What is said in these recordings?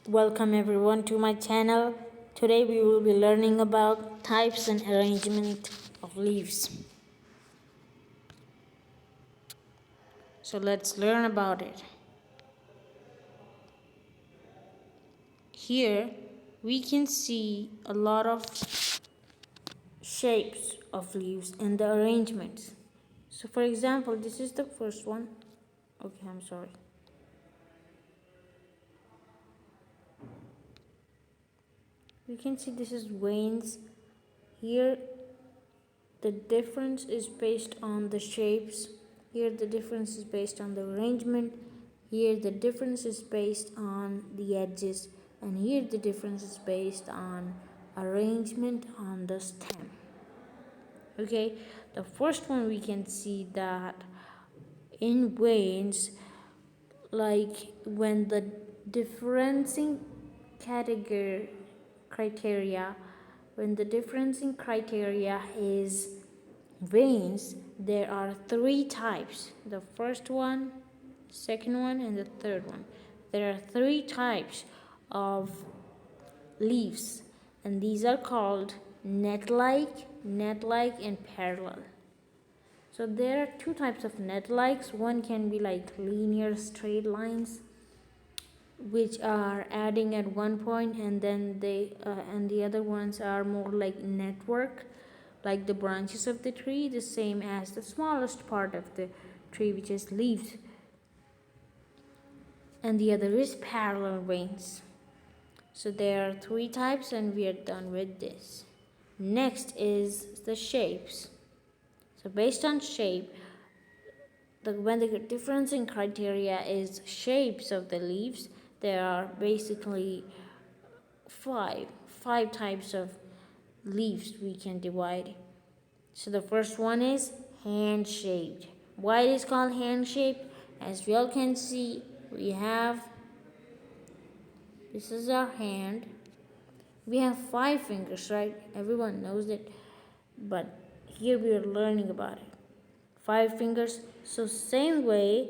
Welcome everyone to my channel. Today we will be learning about types and arrangement of leaves. So let's learn about it. Here we can see a lot of shapes of leaves and the arrangements. So for example, this is the first one. Okay, I'm sorry. We can see this is veins. Here the difference is based on the shapes. Here the difference is based on the arrangement. Here the difference is based on the edges. And here the difference is based on arrangement on the stem. Okay, the first one we can see that in veins, like when the differencing criteria when the differencing criteria is veins, there are three types: the first one, second one, and the third one. There are three types of leaves, and these are called net-like, and parallel. So there are two types of net-likes. One can be like linear straight lines, which are adding at one point, and then and the other ones are more like network, like the branches of the tree, the same as the smallest part of the tree, which is leaves. And the other is parallel veins. So there are three types, and we are done with this. Next is the shapes. So based on shape, when the differencing criteria is shapes of the leaves, there are basically five types of leaves we can divide. So the first one is hand shaped. Why it is called hand shaped? As we all can see, we have, this is our hand. We have 5 fingers, right? Everyone knows it, but here we are learning about it. 5 fingers. So same way,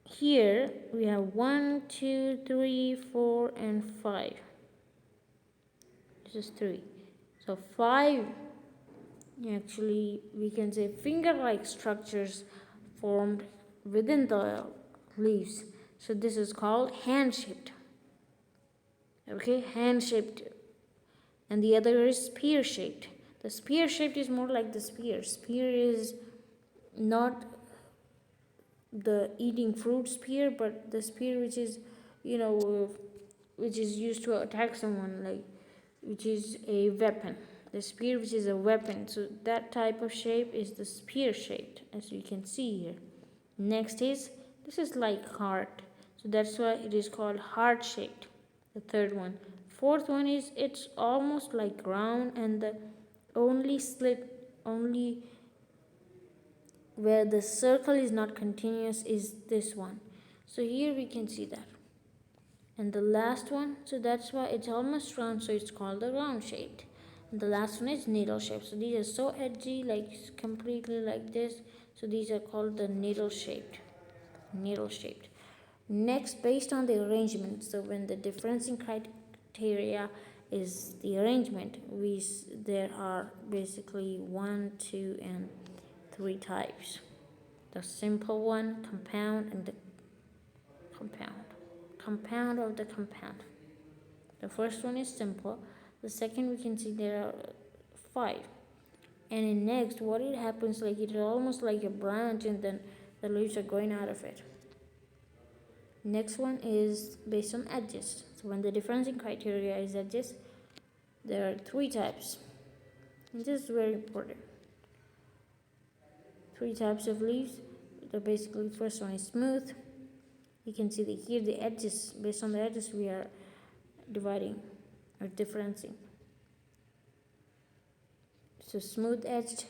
here we have 1, 2, 3, 4, and 5. This is 3. So 5, actually we can say finger-like structures formed within the leaves. So this is called hand-shaped. Okay, hand-shaped. And the other is spear-shaped. The spear-shaped is more like the spear. Spear is not the eating fruit spear, but the spear which is, which is used to attack someone, like, which is a weapon. The spear which is a weapon. So that type of shape is the spear shaped, as you can see here. Next is, this is like heart. So that's why it is called heart shaped. The third one. Fourth one is, it's almost like round, and the only where the circle is not continuous is this one. So here we can see that. And the last one, so that's why it's almost round, so it's called the round shaped. And the last one is needle shaped. So these are so edgy, like completely like this. So these are called the needle shaped. Next, based on the arrangement, so when the differencing criteria is the arrangement, there are basically 1, 2, and 3 types: the simple one, compound, and the compound of the compound. The first one is simple. The second, we can see there are 5. And in next, what it happens, like it is almost like a branch, and then the leaves are going out of it. Next one is based on edges. So when the differencing criteria is edges, there are 3 types. And this is very important. 3 types of leaves. The basically first one is smooth. You can see here the edges. Based on the edges, we are dividing or differencing. So smooth edged,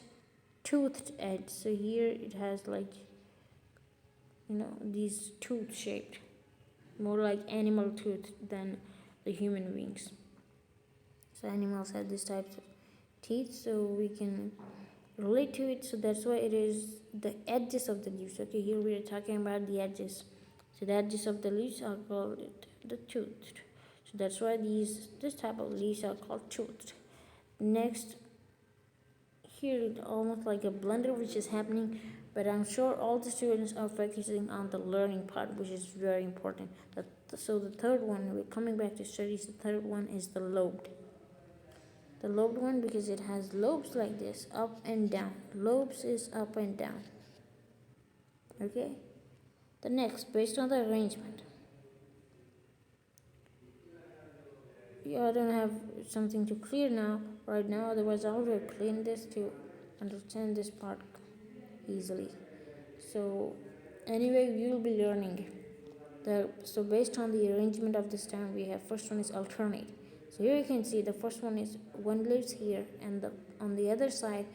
toothed edge. So here it has like, these tooth shaped, more like animal tooth than the human wings. So animals have this type of teeth, so we can relate to it. So that's why it is the edges of the leaves. Okay, here we are talking about the edges. So the edges of the leaves are called the toothed. So that's why this type of leaves are called toothed. Next, here it's almost like a blender which is happening, but I'm sure all the students are focusing on the learning part, which is very important. So the third one, we're coming back to studies, the third one is the lobed. The lobed one, because it has lobes like this, up and down. Lobes is up and down. Okay? The next, based on the arrangement. Yeah, I don't have something to clear now, right now, otherwise I would have cleaned this to understand this part easily. So anyway, we will be learning so based on the arrangement of the stem, we have first one is alternate. So here you can see the first one is one leaves here, and on the other side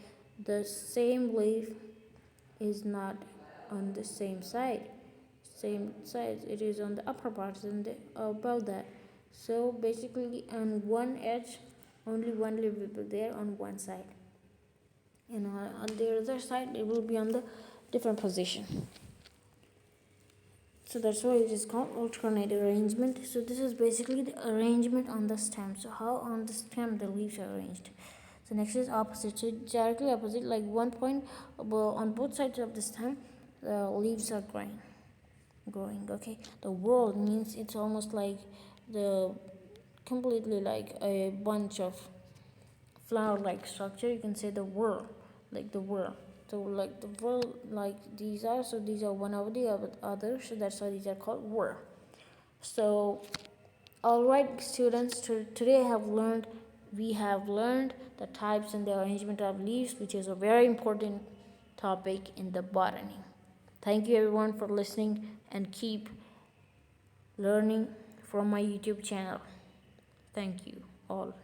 the same leaf is not on the same side, it is on the upper parts and above that. So basically on one edge only one leaf will be there on one side, and on the other side it will be on the different position. So that's why it is called alternate arrangement. So this is basically the arrangement on the stem. So how on the stem the leaves are arranged. So next is opposite. So directly opposite, like one point on both sides of the stem, the leaves are growing. Okay. The whorl means it's almost like the completely like a bunch of flower-like structure. You can say the whorl, like the whorl. So like the whorl, like these are, so these are one over the other, so that's why these are called whorl. So alright students, today we have learned the types and the arrangement of leaves, which is a very important topic in the botany. Thank you everyone for listening, and keep learning from my YouTube channel. Thank you all.